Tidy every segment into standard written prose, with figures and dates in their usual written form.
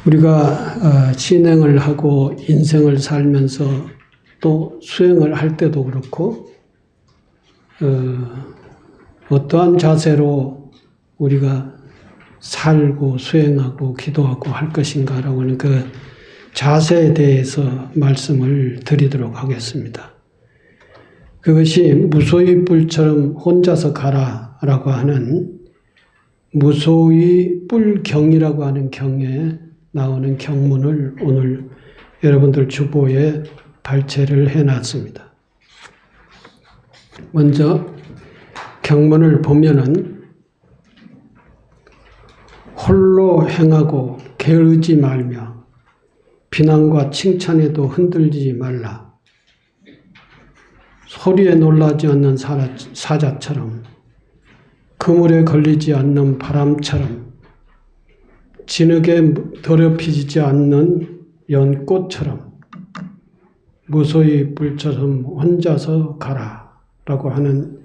우리가 진행을 하고 인생을 살면서 또 수행을 할 때도 그렇고 어떠한 자세로 우리가 살고 수행하고 기도하고 할 것인가라고 하는 그 자세에 대해서 말씀을 드리도록 하겠습니다. 그것이 무소위 뿔처럼 혼자서 가라라고 하는 무소위 뿔경이라고 하는 경에 나오는 경문을 오늘 여러분들 주보에 발췌를 해놨습니다. 먼저 경문을 보면은 홀로 행하고 게으르지 말며 비난과 칭찬에도 흔들리지 말라. 소리에 놀라지 않는 사자처럼 그물에 걸리지 않는 바람처럼 진흙에 더럽히지 않는 연꽃처럼 무소위 뿔처럼 혼자서 가라 라고 하는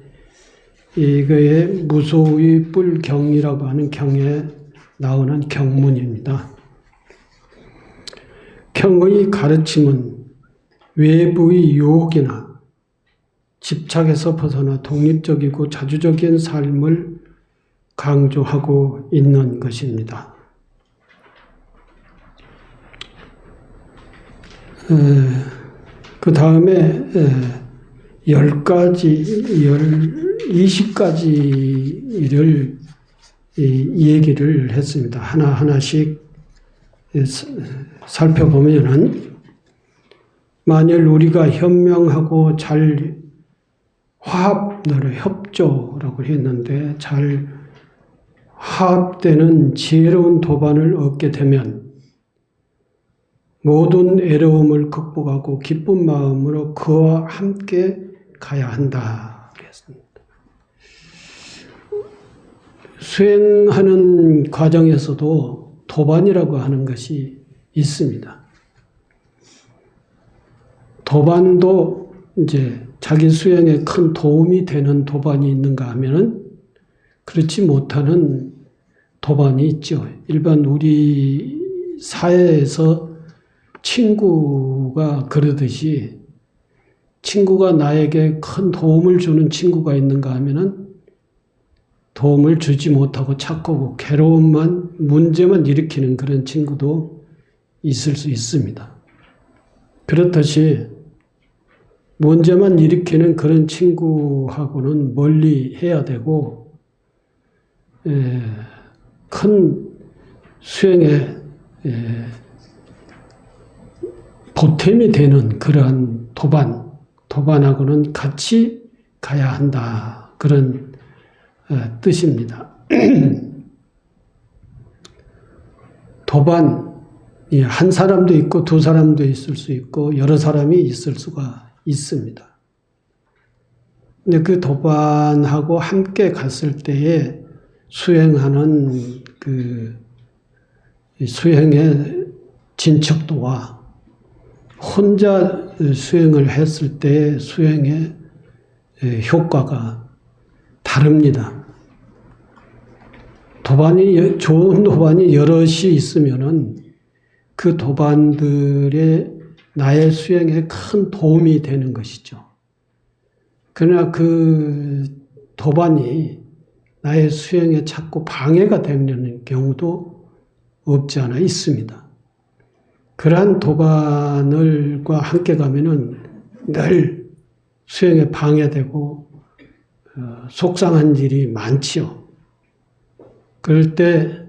이거의 무소위 뿔경이라고 하는 경에 나오는 경문입니다. 경의 가르침은 외부의 유혹이나 집착에서 벗어나 독립적이고 자주적인 삶을 강조하고 있는 것입니다. 그 다음에 20가지를 얘기를 했습니다. 하나하나씩 살펴보면은 만일 우리가 현명하고 잘 협조라고 했는데 잘 화합되는 지혜로운 도반을 얻게 되면 모든 애로움을 극복하고 기쁜 마음으로 그와 함께 가야 한다. 그랬습니다. 수행하는 과정에서도 도반이라고 하는 것이 있습니다. 도반도 이제 자기 수행에 큰 도움이 되는 도반이 있는가 하면은 그렇지 못하는 도반이 있죠. 일반 우리 사회에서 친구가 그러듯이 친구가 나에게 큰 도움을 주는 친구가 있는가 하면은 도움을 주지 못하고 착하고 괴로움만 문제만 일으키는 그런 친구도 있을 수 있습니다. 그렇듯이 문제만 일으키는 그런 친구하고는 멀리 해야 되고 큰 수행에 보탬이 되는 그러한 도반하고는 같이 가야 한다. 그런 뜻입니다. 도반이 한 사람도 있고 두 사람도 있을 수 있고 여러 사람이 있을 수가 있습니다. 근데 그 도반하고 함께 갔을 때에 수행하는 그 수행의 진척도와 혼자 수행을 했을 때 수행의 효과가 다릅니다. 좋은 도반이 여럿이 있으면은 그 도반들의 나의 수행에 큰 도움이 되는 것이죠. 그러나 그 도반이 나의 수행에 자꾸 방해가 되는 경우도 없지 않아 있습니다. 그러한 도반과 함께 가면은 늘 수행에 방해되고 속상한 일이 많지요. 그럴 때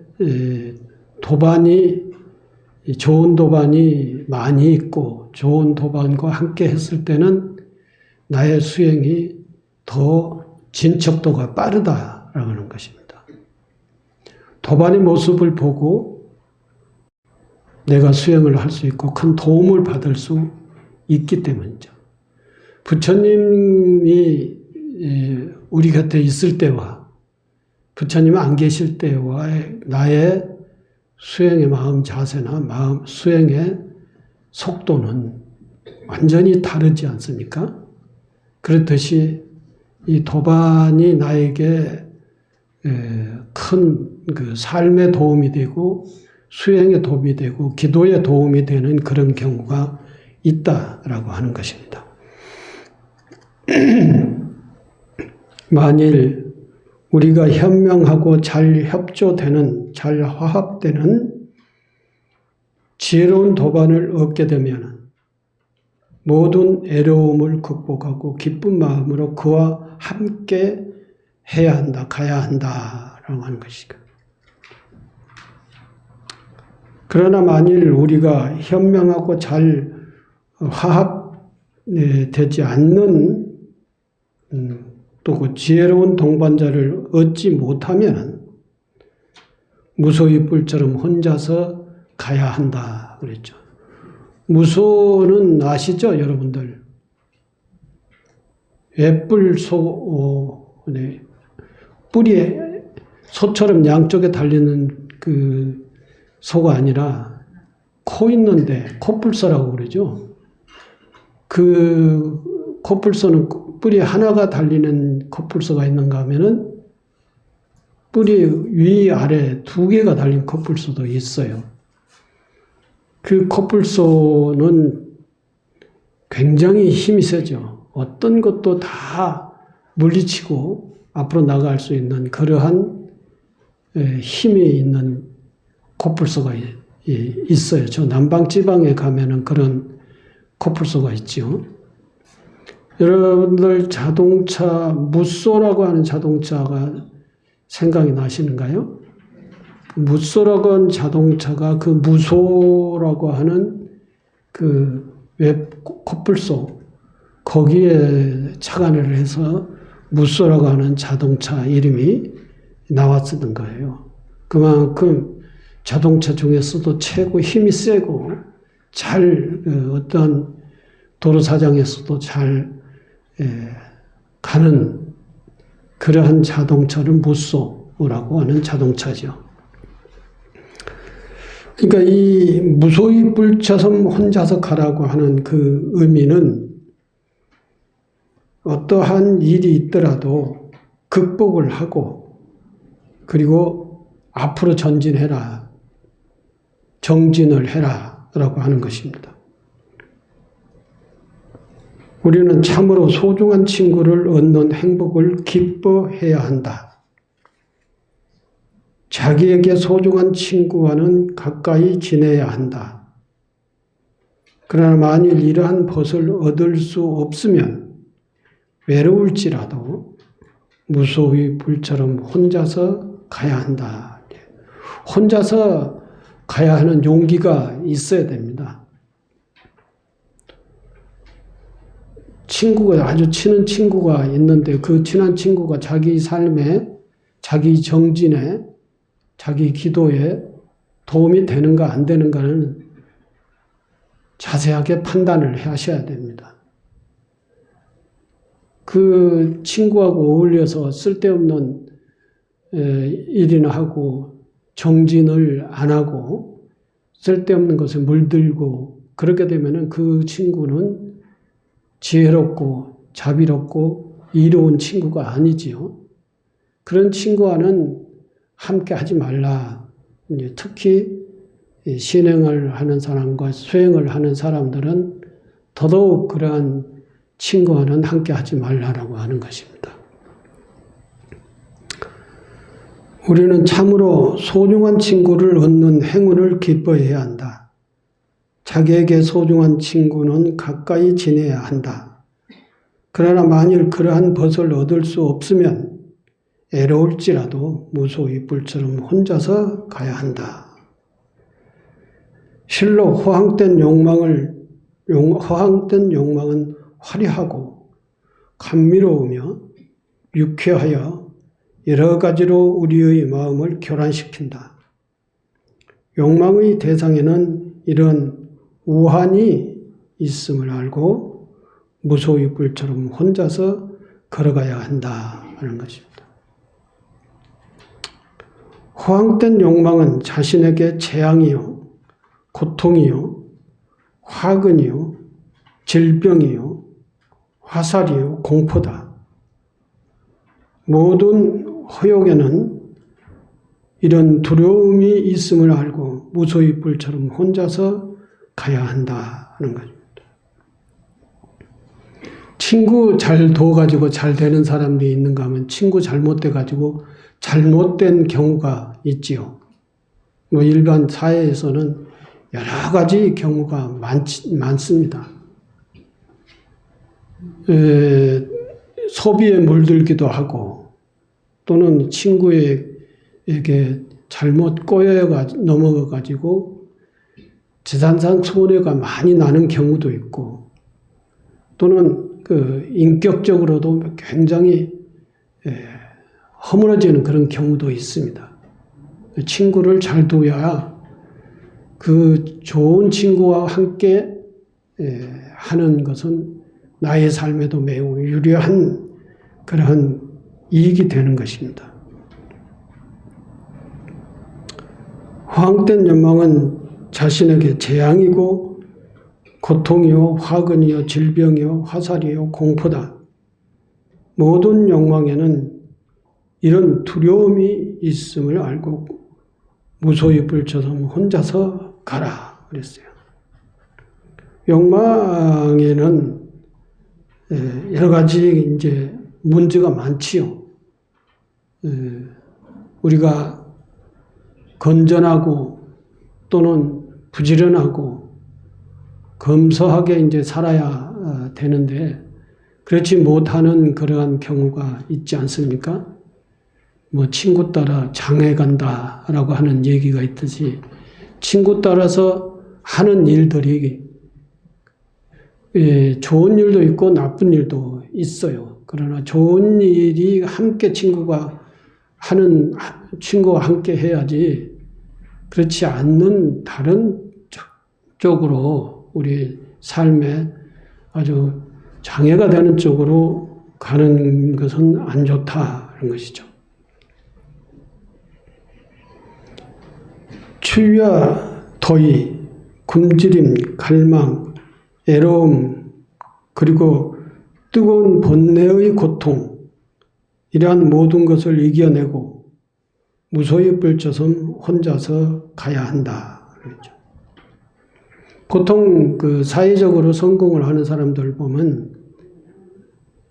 좋은 도반이 많이 있고 좋은 도반과 함께 했을 때는 나의 수행이 더 진척도가 빠르다라고 하는 것입니다. 도반의 모습을 보고 내가 수행을 할 수 있고 큰 도움을 받을 수 있기 때문이죠. 부처님이 우리 곁에 있을 때와 부처님 안 계실 때와 나의 수행의 마음 자세나 수행의 속도는 완전히 다르지 않습니까? 그렇듯이 이 도반이 나에게 큰 그 삶에 도움이 되고 수행에 도움이 되고 기도에 도움이 되는 그런 경우가 있다라고 하는 것입니다. 만일 우리가 현명하고 잘 협조되는, 잘 화합되는 지혜로운 도반을 얻게 되면 모든 애로움을 극복하고 기쁜 마음으로 그와 함께 해야 한다, 가야 한다라고 하는 것이죠. 그러나 만일 우리가 현명하고 잘 화합되지 않는 또 그 지혜로운 동반자를 얻지 못하면 무소의 뿔처럼 혼자서 가야 한다 그랬죠. 무소는 아시죠, 여러분들? 뿔이 소처럼 양쪽에 달리는 그 소가 아니라 코 있는데 코뿔소라고 그러죠. 그 코뿔소는 뿔이 하나가 달리는 코뿔소가 있는가 하면은 뿔이 위 아래 두 개가 달린 코뿔소도 있어요. 그 코뿔소는 굉장히 힘이 세죠. 어떤 것도 다 물리치고 앞으로 나갈 수 있는 그러한 힘이 있는 코뿔소가 있어요. 저 남방지방에 가면은 그런 코뿔소가 있죠. 여러분들 자동차, 무쏘라고 하는 자동차가 생각이 나시는가요? 무쏘라고 하는 자동차가 그 무소라고 하는 그 코뿔소, 거기에 착안을 해서 무쏘라고 하는 자동차 이름이 나왔었던 거예요. 그만큼 자동차 중에서도 최고 힘이 세고 잘 어떤 도로 사장에서도 잘 가는 그러한 자동차를 무쏘라고 하는 자동차죠. 그러니까 이 무소의 뿔처럼 혼자서 가라고 하는 그 의미는 어떠한 일이 있더라도 극복을 하고 그리고 앞으로 전진해라, 정진을 해라 라고 하는 것입니다. 우리는 참으로 소중한 친구를 얻는 행복을 기뻐해야 한다. 자기에게 소중한 친구와는 가까이 지내야 한다. 그러나 만일 이러한 벗을 얻을 수 없으면 외로울지라도 무소의 불처럼 혼자서 가야 한다. 혼자서 가야 하는 용기가 있어야 됩니다. 친구가, 아주 친한 친구가 있는데 그 친한 친구가 자기 삶에, 자기 정진에, 자기 기도에 도움이 되는가 안 되는가는 자세하게 판단을 하셔야 됩니다. 그 친구하고 어울려서 쓸데없는 일이나 하고 정진을 안 하고 쓸데없는 것에 물들고 그렇게 되면은 그 친구는 지혜롭고 자비롭고 이로운 친구가 아니지요. 그런 친구와는 함께 하지 말라. 특히 신행을 하는 사람과 수행을 하는 사람들은 더더욱 그러한 친구와는 함께 하지 말라라고 하는 것입니다. 우리는 참으로 소중한 친구를 얻는 행운을 기뻐해야 한다. 자기에게 소중한 친구는 가까이 지내야 한다. 그러나 만일 그러한 벗을 얻을 수 없으면 애로울지라도 무소의 뿔처럼 혼자서 가야 한다. 실로 허황된 욕망은 화려하고 감미로우며 유쾌하여 여러 가지로 우리의 마음을 교란시킨다. 욕망의 대상에는 이런 우환이 있음을 알고 무소의 뿔처럼 혼자서 걸어가야 한다 하는 것입니다. 허황된 욕망은 자신에게 재앙이요, 고통이요, 화근이요, 질병이요, 화살이요, 공포다. 모든 허욕에는 이런 두려움이 있음을 알고 무소의 뿔처럼 혼자서 가야 한다는 것입니다. 친구 잘 둬가지고 잘 되는 사람들이 있는가 하면 친구 잘못돼가지고 잘못된 경우가 있지요. 뭐 일반 사회에서는 여러 가지 경우가 많습니다. 소비에 물들기도 하고 또는 친구에게 잘못 넘어가가지고 재산상 손해가 많이 나는 경우도 있고 또는 인격적으로도 굉장히 허물어지는 그런 경우도 있습니다. 친구를 잘 둬야 그 좋은 친구와 함께 하는 것은 나의 삶에도 매우 유리한 그러한 이익이 되는 것입니다. 허황된 욕망은 자신에게 재앙이고 고통이요, 화근이요, 질병이요, 화살이요, 공포다. 모든 욕망에는 이런 두려움이 있음을 알고 무소의 뿔처럼 혼자서 가라 그랬어요. 욕망에는 여러 가지 이제 문제가 많지요. 우리가 건전하고 또는 부지런하고 검소하게 이제 살아야 되는데 그렇지 못하는 그러한 경우가 있지 않습니까? 뭐 친구 따라 장에 간다라고 하는 얘기가 있듯이 친구 따라서 하는 일들이 좋은 일도 있고 나쁜 일도 있어요. 그러나 좋은 일이 함께 친구와 함께 해야지 그렇지 않는 다른 쪽으로 우리 삶에 아주 장애가 되는 쪽으로 가는 것은 안 좋다는 것이죠. 추위와 더위, 굶주림, 갈망, 애로움, 그리고 뜨거운 번뇌의 고통, 이러한 모든 것을 이겨내고 무소의 뿔처럼 혼자서 가야 한다. 그렇죠. 보통 사회적으로 성공을 하는 사람들 보면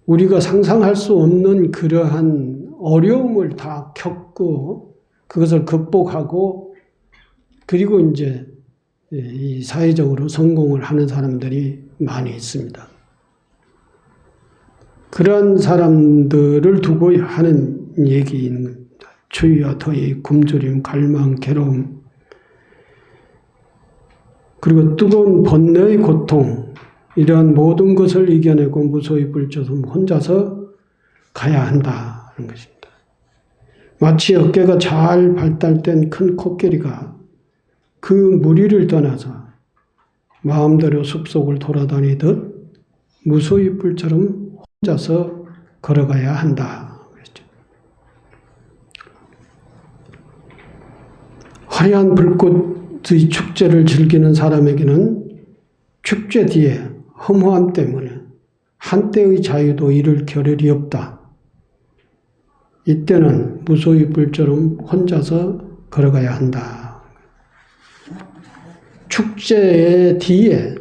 우리가 상상할 수 없는 그러한 어려움을 다 겪고 그것을 극복하고 그리고 이제 이 사회적으로 성공을 하는 사람들이 많이 있습니다. 그런 사람들을 두고 하는 얘기입니다. 추위와 더위, 굶주림, 갈망, 괴로움, 그리고 뜨거운 번뇌의 고통, 이러한 모든 것을 이겨내고 무소의 뿔처럼 혼자서 가야 한다는 것입니다. 마치 어깨가 잘 발달된 큰 코끼리가 그 무리를 떠나서 마음대로 숲속을 돌아다니듯 무소의 뿔처럼 혼자서 걸어가야 한다. 그랬죠. 화려한 불꽃의 축제를 즐기는 사람에게는 축제 뒤에 허무함 때문에 한때의 자유도 이룰 겨를이 없다. 이때는 무소의 뿔처럼 혼자서 걸어가야 한다. 축제의 뒤에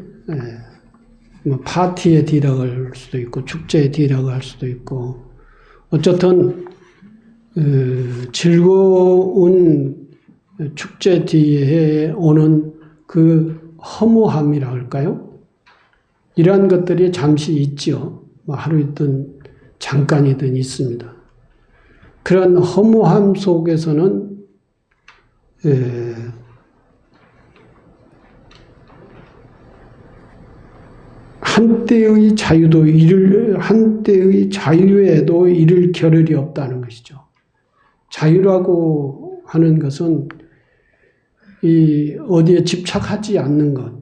뭐 파티의 뒤라고 할 수도 있고 축제의 뒤라고 할 수도 있고 어쨌든 즐거운 축제 뒤에 오는 그 허무함이라 할까요? 이러한 것들이 잠시 있지요. 뭐 하루이든 잠깐이든 있습니다. 그런 허무함 속에서는 한때의 자유에도 이를 겨를이 없다는 것이죠. 자유라고 하는 것은 어디에 집착하지 않는 것,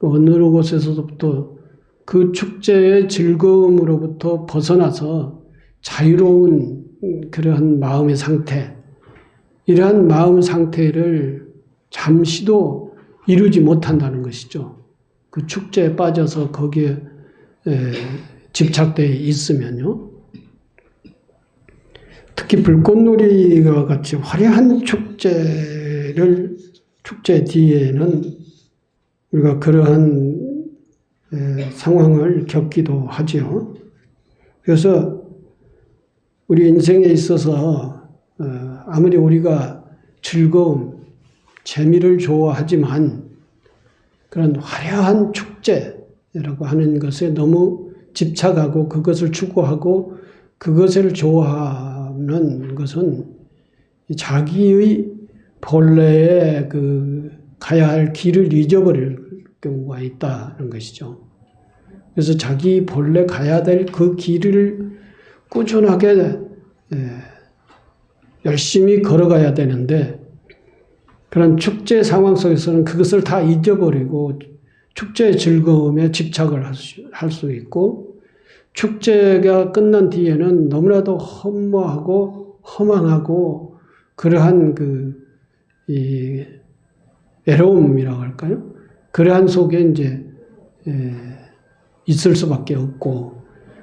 어느 곳에서부터 그 축제의 즐거움으로부터 벗어나서 자유로운 그러한 마음의 상태, 이러한 마음 상태를 잠시도 이루지 못한다는 것이죠. 그 축제에 빠져서 거기에 집착되어 있으면요. 특히 불꽃놀이와 같이 화려한 축제 뒤에는 우리가 그러한 상황을 겪기도 하죠. 그래서 우리 인생에 있어서 아무리 우리가 즐거움, 재미를 좋아하지만 그런 화려한 축제라고 하는 것에 너무 집착하고 그것을 추구하고 그것을 좋아하는 것은 자기의 본래의 가야 할 길을 잊어버릴 경우가 있다는 것이죠. 그래서 자기 본래 가야 될 그 길을 꾸준하게 열심히 걸어가야 되는데 그런 축제 상황 속에서는 그것을 다 잊어버리고 축제의 즐거움에 집착을 할 수 있고 축제가 끝난 뒤에는 너무나도 허무하고 허망하고 그러한 이 외로움이라고 할까요? 그러한 속에 이제 있을 수밖에 없고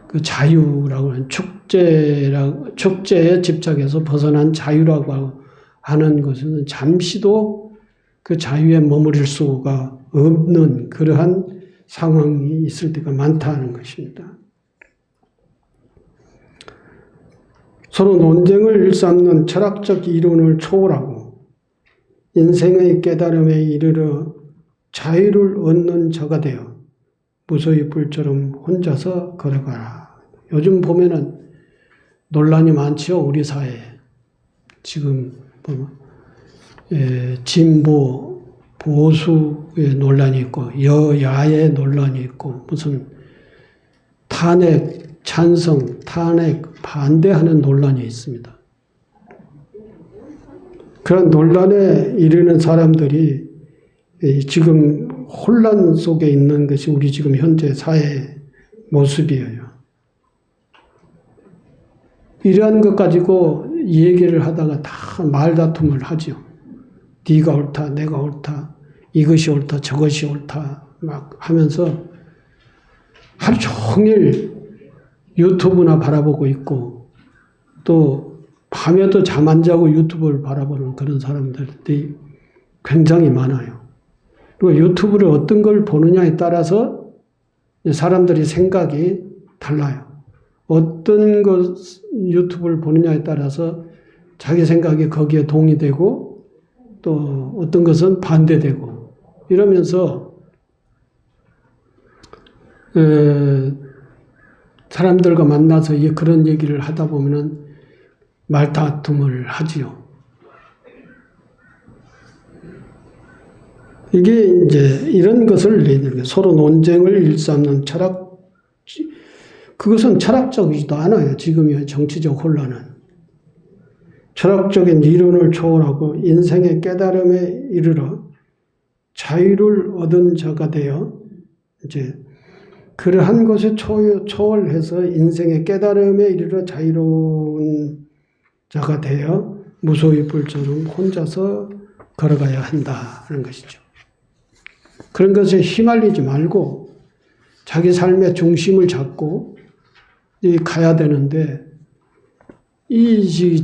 그 자유라고 하는 축제에 집착해서 벗어난 자유라고 하는 것은 잠시도 그 자유에 머무를 수가 없는 그러한 상황이 있을 때가 많다는 것입니다. 서로 논쟁을 일삼는 철학적 이론을 초월하고 인생의 깨달음에 이르러 자유를 얻는 자가 되어 무소의 뿔처럼 혼자서 걸어가라. 요즘 보면은 논란이 많죠. 우리 사회에. 지금 진보, 보수의 논란이 있고 여야의 논란이 있고 무슨 탄핵 찬성, 탄핵 반대하는 논란이 있습니다. 그런 논란에 이르는 사람들이 지금 혼란 속에 있는 것이 우리 지금 현재 사회의 모습이에요. 이러한 것 가지고 얘기를 하다가 다 말다툼을 하죠. 네가 옳다, 내가 옳다, 이것이 옳다, 저것이 옳다 막 하면서 하루 종일 유튜브나 바라보고 있고 또 밤에도 잠 안 자고 유튜브를 바라보는 그런 사람들이 굉장히 많아요. 그리고 유튜브를 어떤 걸 보느냐에 따라서 사람들이 생각이 달라요. 어떤 것 유튜브를 보느냐에 따라서 자기 생각이 거기에 동의되고 또 어떤 것은 반대되고 이러면서 사람들과 만나서 그런 얘기를 하다 보면은 말다툼을 하지요. 이게 이제 이런 것을 서로 논쟁을 일삼는 그것은 철학적이지도 않아요. 지금의 정치적 혼란은. 철학적인 이론을 초월하고 인생의 깨달음에 이르러 자유를 얻은 자가 되어 이제 그러한 것에 초월해서 인생의 깨달음에 이르러 자유로운 자가 되어 무소의 뿔처럼 혼자서 걸어가야 한다는 것이죠. 그런 것에 휘말리지 말고 자기 삶의 중심을 잡고 가야 되는데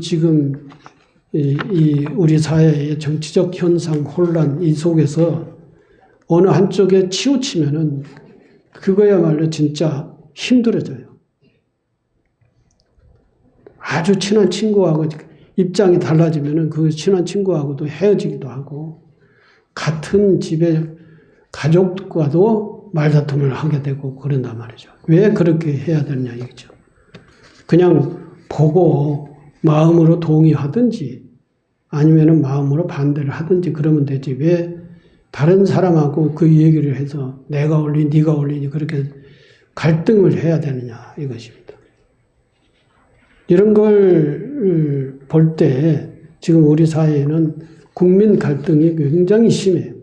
지금 우리 사회의 정치적 현상 혼란 이 속에서 어느 한쪽에 치우치면은 그거야말로 진짜 힘들어져요. 아주 친한 친구하고 입장이 달라지면은 그 친한 친구하고도 헤어지기도 하고 같은 집에 가족과도 말다툼을 하게 되고 그런단 말이죠. 왜 그렇게 해야 되느냐 이거죠. 그냥 보고 마음으로 동의하든지 아니면은 마음으로 반대를 하든지 그러면 되지. 왜 다른 사람하고 그 얘기를 해서 내가 옳니 네가 옳니 그렇게 갈등을 해야 되느냐 이것입니다. 이런 걸 볼 때 지금 우리 사회에는 국민 갈등이 굉장히 심해요.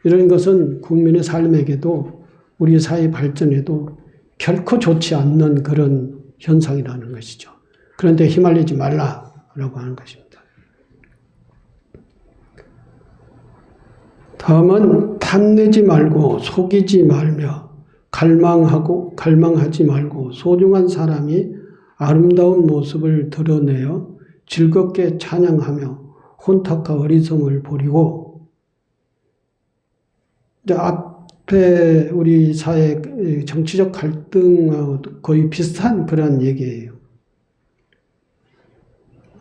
이런 것은 국민의 삶에게도 우리 사회 발전에도 결코 좋지 않는 그런 현상이라는 것이죠. 그런데 휘말리지 말라라고 하는 것입니다. 다음은 탐내지 말고 속이지 말며 갈망하지 말고 소중한 사람이 아름다운 모습을 드러내어 즐겁게 찬양하며 혼탁과 어리석음을 버리고, 이제 앞에 우리 사회 정치적 갈등하고 거의 비슷한 그런 얘기예요.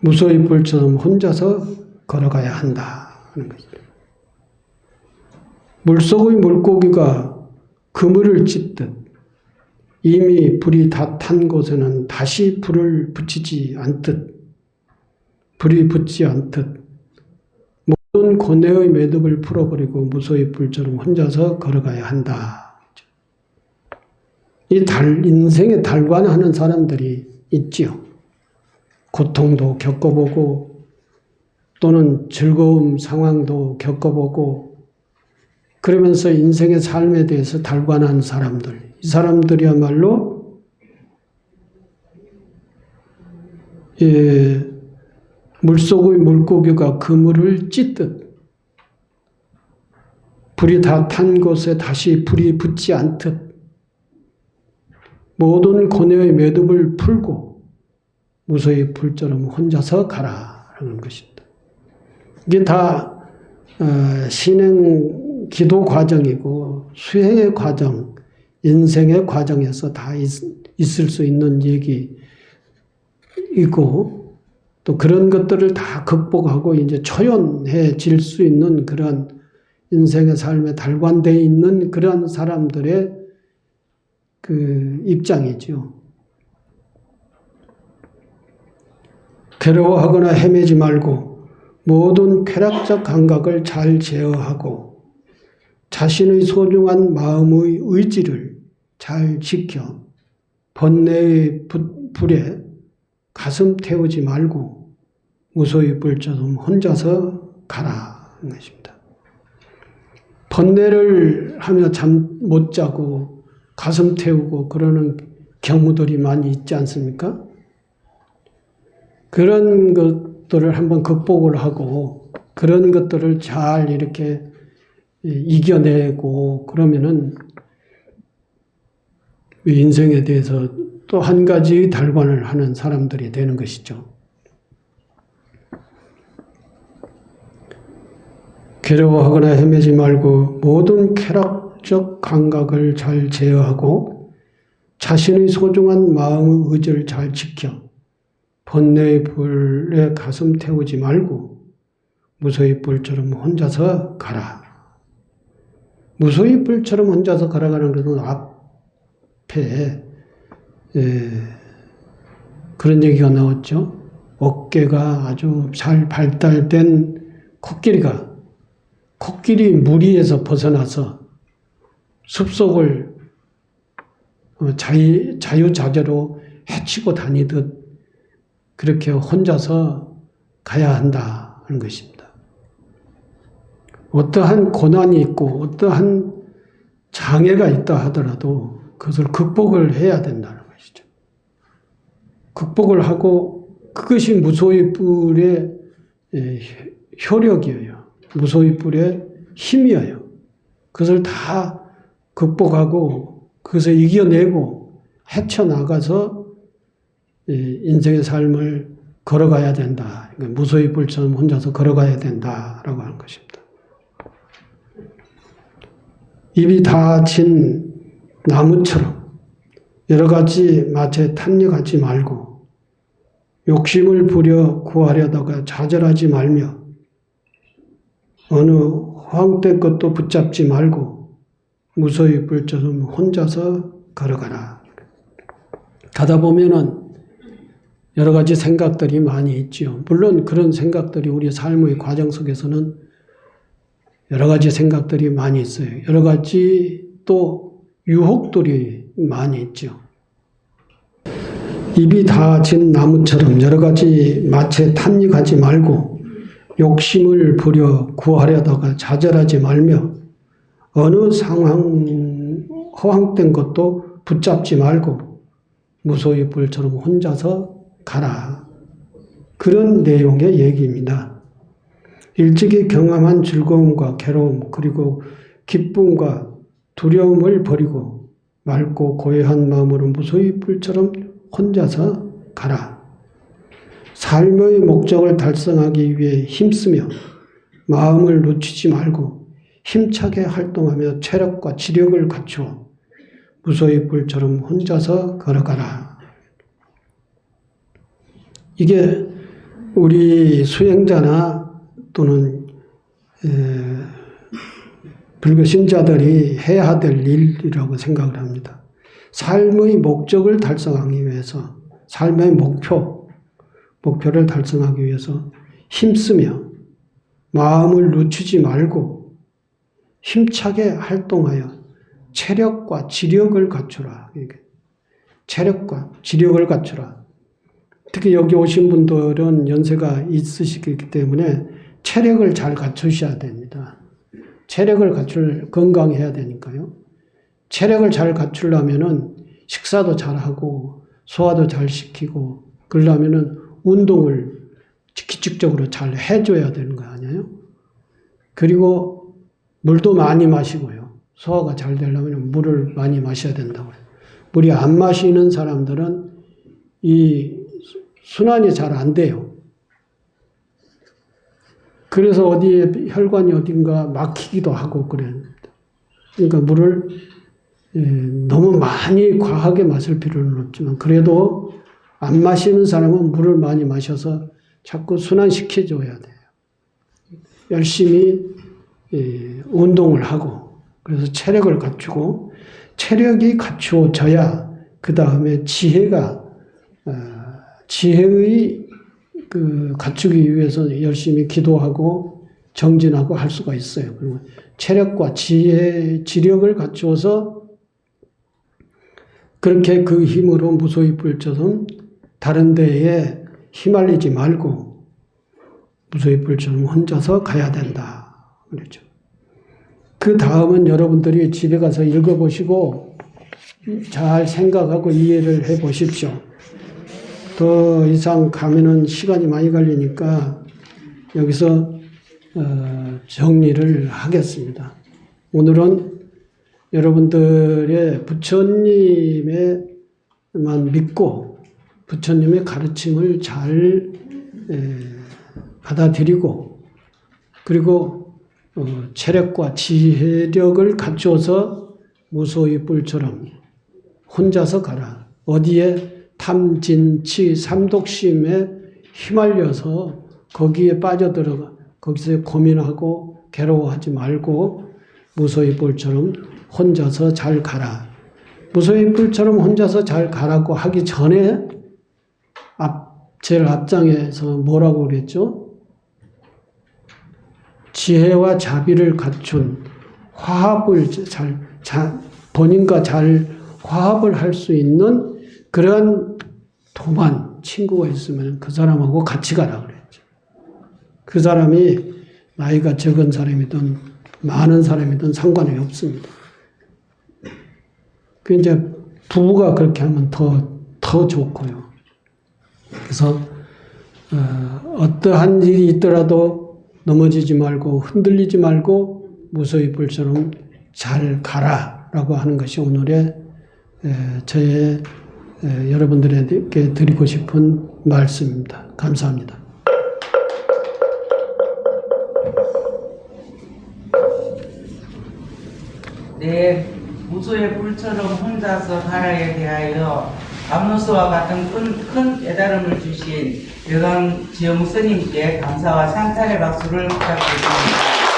무소의 뿔처럼 혼자서 걸어가야 한다 하는 것입니다. 물속의 물고기가 그물을 찢듯 이미 불이 다 탄 곳에는 다시 불을 붙이지 않듯, 불이 붙지 않듯 모든 고뇌의 매듭을 풀어버리고 무소의 뿔처럼 혼자서 걸어가야 한다. 인생에 달관하는 사람들이 있지요. 고통도 겪어보고 또는 즐거움 상황도 겪어보고 그러면서 인생의 삶에 대해서 달관한 사람들, 이 사람들이야말로 물속의 물고기가 그물을 찢듯 불이 다 탄 곳에 다시 불이 붙지 않듯 모든 고뇌의 매듭을 풀고 무소의 뿔처럼 혼자서 가라 하는 것입니다. 이게 다 신행 기도 과정이고 수행의 과정, 인생의 과정에서 다 있을 수 있는 얘기이고 또 그런 것들을 다 극복하고 이제 초연해질 수 있는 그런 인생의 삶에 달관되어 있는 그런 사람들의 그 입장이죠. 괴로워하거나 헤매지 말고 모든 쾌락적 감각을 잘 제어하고 자신의 소중한 마음의 의지를 잘 지켜 번뇌의 불에 가슴 태우지 말고 무소의 뿔처럼 혼자서 가라 하는 것입니다. 번뇌를 하며 잠 못 자고 가슴 태우고 그러는 경우들이 많이 있지 않습니까? 그런 것들을 한번 극복을 하고 그런 것들을 잘 이렇게 이겨내고 그러면은 인생에 대해서 또 한 가지 달관을 하는 사람들이 되는 것이죠. 괴로워하거나 헤매지 말고 모든 쾌락적 감각을 잘 제어하고 자신의 소중한 마음의 의지를 잘 지켜 번뇌의 불에 가슴 태우지 말고 무소의 뿔처럼 혼자서 가라. 무소의 뿔처럼 혼자서 걸어가는 것은 앞에 그런 얘기가 나왔죠. 어깨가 아주 잘 발달된 코끼리 무리에서 벗어나서 숲속을 자유자재로 헤치고 다니듯 그렇게 혼자서 가야 한다 하는 것입니다. 어떠한 고난이 있고 어떠한 장애가 있다 하더라도 그것을 극복을 해야 된다는 것이죠. 극복을 하고 그것이 무소의 뿔의 효력이에요. 무소의 뿔의 힘이에요. 그것을 다 극복하고 그것을 이겨내고 헤쳐나가서 인생의 삶을 걸어가야 된다. 무소의 뿔처럼 혼자서 걸어가야 된다라고 하는 것입니다. 입이 닫힌 나무처럼 여러 가지 맛에 탐닉하지 말고 욕심을 부려 구하려다가 좌절하지 말며 어느 허황된 것도 붙잡지 말고 무소의 뿔처럼 혼자서 걸어가라. 가다 보면은 여러 가지 생각들이 많이 있지요. 물론 그런 생각들이 우리 삶의 과정 속에서는 여러 가지 생각들이 많이 있어요. 여러 가지 또 유혹들이 많이 있죠. 입이 닫힌 나무처럼 여러 가지 맛에 탐닉하지 말고 욕심을 부려 구하려다가 좌절하지 말며 어느 상황 허황된 것도 붙잡지 말고 무소의 뿔처럼 혼자서 가라. 그런 내용의 얘기입니다. 일찍이 경험한 즐거움과 괴로움 그리고 기쁨과 두려움을 버리고 맑고 고요한 마음으로 무소의 뿔처럼 혼자서 가라. 삶의 목적을 달성하기 위해 힘쓰며 마음을 놓치지 말고 힘차게 활동하며 체력과 지력을 갖추어 무소의 뿔처럼 혼자서 걸어가라. 이게 우리 수행자나 또는 불교 신자들이 해야 될 일이라고 생각을 합니다. 삶의 목적을 달성하기 위해서, 삶의 목표를 달성하기 위해서 힘쓰며 마음을 늦추지 말고 힘차게 활동하여 체력과 지력을 갖추라. 체력과 지력을 갖추라. 특히 여기 오신 분들은 연세가 있으시기 때문에 체력을 잘 갖추셔야 됩니다. 체력을 건강해야 되니까요. 체력을 잘 갖추려면은 식사도 잘하고 소화도 잘 시키고 그러려면은 운동을 규칙적으로 잘 해줘야 되는 거 아니에요? 그리고 물도 많이 마시고요. 소화가 잘 되려면 물을 많이 마셔야 된다고 해요. 물이 안 마시는 사람들은 이 순환이 잘 안 돼요. 그래서 어디에 혈관이 어딘가 막히기도 하고 그래요. 그러니까 물을 너무 많이 과하게 마실 필요는 없지만 그래도 안 마시는 사람은 물을 많이 마셔서 자꾸 순환시켜줘야 돼요. 열심히 운동을 하고 그래서 체력을 갖추고 체력이 갖추어져야 그 다음에 지혜의 갖추기 위해서 열심히 기도하고 정진하고 할 수가 있어요. 그리고 체력과 지력을 갖추어서 그렇게 그 힘으로 무소의 뿔처럼 다른 데에 휘말리지 말고 무소의 뿔처럼 혼자서 가야 된다. 그렇죠. 그 다음은 여러분들이 집에 가서 읽어보시고 잘 생각하고 이해를 해 보십시오. 더 이상 가면은 시간이 많이 걸리니까 여기서 정리를 하겠습니다. 오늘은 여러분들의 부처님에만 믿고 부처님의 가르침을 잘 받아들이고 그리고 체력과 지혜력을 갖춰서 무소의 뿔처럼 혼자서 가라. 어디에 탐진치 삼독심에 휘말려서 거기에 빠져들어가 거기서 고민하고 괴로워하지 말고 무소의 뿔처럼 혼자서 잘 가라. 무소의 뿔처럼 혼자서 잘 가라고 하기 전에 제일 앞장에서 뭐라고 그랬죠? 지혜와 자비를 갖춘 화합을 본인과 잘 화합을 할 수 있는 그런 도만 친구가 있으면 그 사람하고 같이 가라 그랬죠. 그 사람이 나이가 적은 사람이든 많은 사람이든 상관이 없습니다. 그 이제 부부가 그렇게 하면 더 좋고요. 그래서 어떠한 일이 있더라도 넘어지지 말고 흔들리지 말고 무소의 뿔처럼 잘 가라라고 하는 것이 오늘의 저의 여러분들에게 드리고 싶은 말씀입니다. 감사합니다. 네, 무소의 뿔처럼 혼자서 가라에 대하여 암로스와 같은 큰 깨달음을 주신 외강 지영우 스님께 감사와 찬탄의 박수를 부탁드립니다.